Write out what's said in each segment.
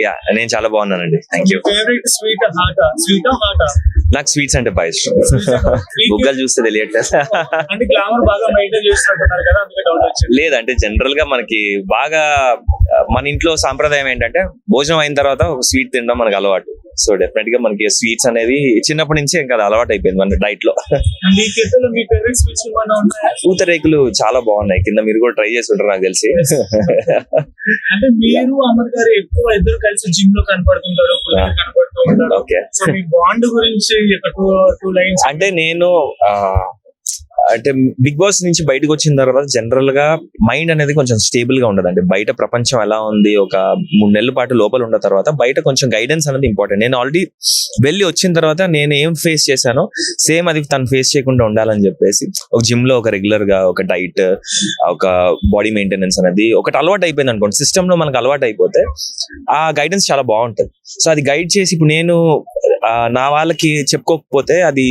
Yeah నేను చాలా బాగున్నానండి. Thank you. Favourite sweet hot నాకు స్వీట్స్ అంటే బాగా ఇష్టం. బుగ్గలు చూస్తే తెలియట్లేదు. అంటే గ్లామర్ బాగా మెయింటైన్ చేస్తున్నారు కదా, అందుకే డౌట్ వచ్చింది. లేదంటే జనరల్ గా మనకి బాగా మన ఇంట్లో సాంప్రదాయం ఏంటంటే భోజనం అయిన తర్వాత ఒక స్వీట్ తినడం మనకు అలవాటు. సో డెఫినెట్ గా మనకి స్వీట్స్ అనేది చిన్నప్పటి నుంచి ఇంకా అలవాటు అయిపోయింది మన డైట్ లో. మీ ఫేవరెట్ స్వీట్స్ ఏమైనా ఉన్నాయా? పూతరేకులు చాలా బాగున్నాయి, కింద మీరు కూడా ట్రై చేసి ఉంటారు నాకు తెలిసి. అంటే మీరు అమర్ గారు ఎక్కువ ఇద్దరు కలిసి జిమ్ లో కనపడుతుంటారు, కనపడుతూ ఉంటారు. ఓకే. సో మీ బాండ్ గురించి టూ లైన్స్. అంటే నేను అంటే బిగ్ బాస్ నుంచి బయటకు వచ్చిన తర్వాత జనరల్ గా మైండ్ అనేది కొంచెం స్టేబుల్ గా ఉండదండి. బయట ప్రపంచం ఎలా ఉంది, ఒక 3 నెలల పాటు లోపల ఉన్న తర్వాత బయట కొంచెం గైడెన్స్ అనేది ఇంపార్టెంట్. నేను ఆల్రెడీ వెళ్ళి వచ్చిన తర్వాత నేను ఏం ఫేస్ చేశానో సేమ్ అది తను ఫేస్ చేయకుండా ఉండాలని చెప్పేసి ఒక జిమ్ లో ఒక రెగ్యులర్ గా ఒక డైట్, ఒక బాడీ మెయింటెనెన్స్ అనేది ఒకటి అలవాటు అయిపోయింది అనుకోండి. సిస్టమ్ లో మనకు అలవాటు అయిపోతే ఆ గైడెన్స్ చాలా బాగుంటది. సో అది గైడ్ చేసి ఇప్పుడు నేను నా వాళ్ళకి చెప్పుకోకపోతే అది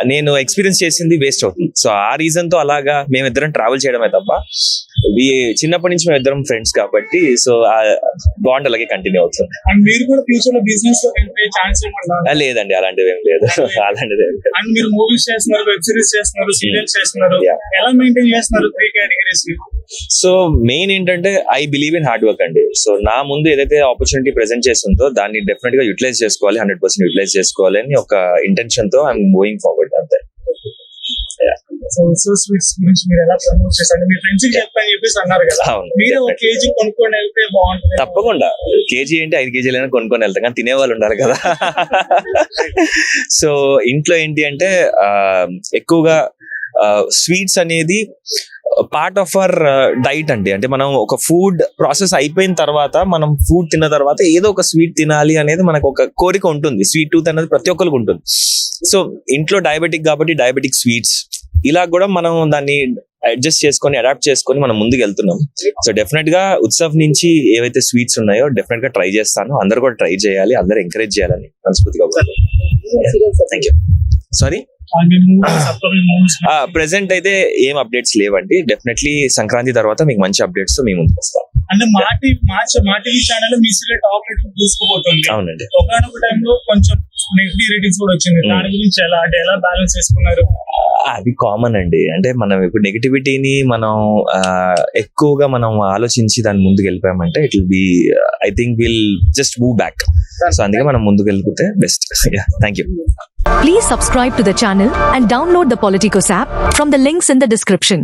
నేను ఎక్స్పీరియన్స్ చేసింది వేస్ట్ అవుతుంది. సో ఆ రీజన్ తో అలాగా మేమిద్దరం ట్రావెల్ చేయడమే తప్ప చిన్నప్పటి నుంచి మేమిద్దరం ఫ్రెండ్స్ కాబట్టి సో బాండ్ అలాగే కంటిన్యూ అవుతుంది. మీరు కూడా ఫ్యూచర్ లో బిజినెస్ ఛాన్స్ లేదండి, అలాంటివి ఏం లేదు. అలాంటిది ఏం లేదు. అండ్ మీరు మూవీస్ చేస్తున్నారు, వెబ్ సిరీస్ చేస్తున్నారు, సీరియల్స్ చేస్తున్నారు, ఎలా మెయింటైన్ చేస్తున్నారు 3 కేటగిరీస్? సో మెయిన్ ఏంటంటే I believe in hard work అండి. సో నా ముందు ఏదైతే ఆపర్చునిటీ ప్రెజెంట్ చేస్తుందో దాన్ని డెఫినెట్ గా యూటిలైజ్ చేసుకోవాలి, 100% యూటిలైజ్ చేసుకోవాలి అని ఒక ఇంటెన్షన్ తో ఐఎమ్ గోయింగ్ ఫార్వర్డ్ అంతే. సో స్వీట్స్ గురించి మీరు ఎలా ప్రమోట్ చేస్తారు? మీ ఫ్రెండ్స్ కి చెప్పని చెప్పేసి అన్నారు కదా, మీరు ఒక కేజీ కొనుక్కొని వెళ్తే బాగుంటుంది. తప్పకుండా కేజీ ఏంటి 5 కేజీలైనా కొనుక్కొని వెళ్తాం, కానీ తినేవాళ్ళు ఉండాలి కదా. సో ఇంట్లో ఏంటి అంటే ఎక్కువగా స్వీట్స్ అనేది పార్ట్ ఆఫ్ అవర్ డైట్ అండి. అంటే మనం ఒక ఫుడ్ ప్రాసెస్ అయిపోయిన తర్వాత మనం ఫుడ్ తిన్న తర్వాత ఏదో ఒక స్వీట్ తినాలి అనేది మనకు ఒక కోరిక ఉంటుంది. స్వీట్ టూత్ అనేది ప్రతి ఒక్కరికి ఉంటుంది. సో ఇంట్లో డయాబెటిక్ కాబట్టి డయాబెటిక్ స్వీట్స్ ఇలా కూడా మనం దాన్ని అడ్జస్ట్ చేసుకొని అడాప్ట్ చేసుకొని మనం ముందుకు వెళ్తున్నాం. సో డెఫినెట్ గా ఉత్సవ్ నుంచి ఏవైతే స్వీట్స్ ఉన్నాయో డెఫినెట్ గా ట్రై చేస్తాను. అందరు కూడా ట్రై చేయాలి, అందరు ఎంకరేజ్ చేయాలని మనస్ఫూర్తిగా. Thank you. సారీ, ప్రెసెంట్ అయితే ఏం అప్డేట్స్ లేవండి. డెఫినెట్లీ సంక్రాంతి తర్వాత మీకు మంచి అప్డేట్స్ తో మేము ముందుకు వస్తాం. అంటే మా టీవీ ఛానల్ మీ సీరియల్ టాప్ రేటింగ్ చూసుకోబోతుంది. అవునండి. ఒకనొక టైంలో కొంచెం నెగిటివ్ రేటింగ్స్ కూడా వచ్చింది. దాని గురించి ఎలా బ్యాలెన్స్ చేసుకున్నారు? అది కామన్ అండి. అంటే మనం ఇప్పుడు నెగిటివిటీని మనం ఎక్కువగా మనం ఆలోచించి దాని ముందుకు వెళ్ళిపోయామంటే it will be I think will just move back. So అందుకే మనం ముందుకు వెళ్ళిపోతే best. Thank you. Please subscribe to the channel and download the Politicos app from the links in the description.